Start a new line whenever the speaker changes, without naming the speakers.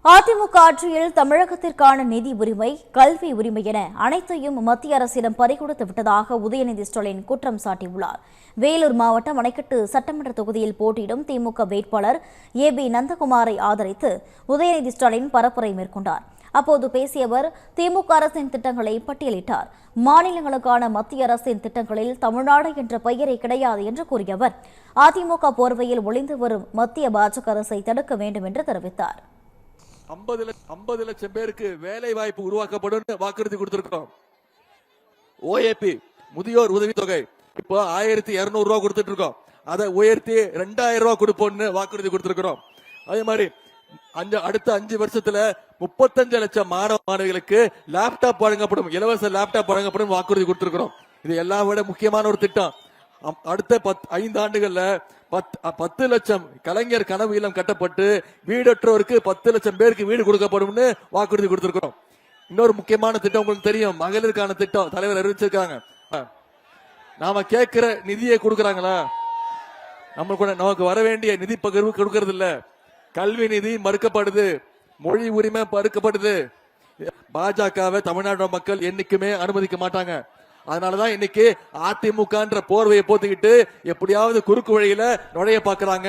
அதிமுக ஆட்சியில் தமிழகத்திற்கான நிதி உரிமை, கல்வி உரிமை என அனைத்தையும் மத்திய அரசிடம் பறிகொடுத்து விட்டதாக உதயநிதி ஸ்டாலின் குற்றம் சாட்டியுள்ளார். வேலூர் மாவட்டம் அணைக்கட்டு சட்டமன்ற தொகுதியில் போட்டியிடும் திமுக வேட்பாளர் ஏபி நந்தகுமாரை ஆதரித்து உதயநிதி ஸ்டாலின் பரப்புரை மேற்கொண்டார். அப்போது பேசிய அவர் திமுக அரசின் திட்டங்களை பட்டியலிட்டார். மாநிலங்களுக்கான மத்திய அரசின் திட்டங்களில் தமிழ்நாடு என்ற பெயரே கிடையாது என்று கூறிய அவர் அதிமுக போர்வையில் ஒளிந்து வரும் மத்திய பாஜக அரசை தடுக்க வேண்டும் என்று தெரிவித்தார்.
50 லட்சம் பேருக்கு வேலை வாய்ப்பு உருவாக்கப்படும் வாக்குறுதி கொடுத்திருக்கிறோம். ஓஏபி முதியோர் உதவி தொகை இப்போ 1200 ரூபாய் கொடுத்துட்டு இருக்கோம். அதை உயர்த்தி 2000 ரூபாய் கொடுப்போம்னு வாக்குறுதி கொடுத்திருக்கிறோம். அதே மாதிரி அடுத்த 5 வருஷத்துல 35 லட்சம் மாணவிகளுக்கு லேப்டாப் வழங்கப்படும், இலவச லேப்டாப் வழங்கப்படும் வாக்குறுதி கொடுத்திருக்கிறோம். இது எல்லாம் விட முக்கியமான ஒரு திட்டம். அடுத்த 5 ஆண்டுகள்ல 10 லட்சம் கலைஞர் கனவு இல்லம் கட்டப்பட்டு வீடற்றோருக்கு 10 லட்சம் பேருக்கு வீடு கொடுக்கப்படும் வாக்குறுதி கொடுத்திருக்கிறோம். இன்னொரு முக்கியமான திட்டம் உங்களுக்கு தெரியும், மகளிருக்கான திட்டம் தலைவர் அறிவிச்சிருக்காங்க. நாம கேட்கிற நிதியை கொடுக்கறாங்களா? நமக்கு வர வேண்டிய நிதி பகிர்வு கொடுக்கறது இல்ல. கல்வி நிதி மறுக்கப்படுது, மொழி உரிமை மறுக்கப்படுது. பாஜகவை தமிழ்நாடு மக்கள் என்னைக்குமே அனுமதிக்க மாட்டாங்க. அதனாலதான் இன்னைக்கு அதிமுக போர்வையை போத்துக்கிட்டு எப்படியாவது குறுக்கு வழியில நுழைய பாக்குறாங்க.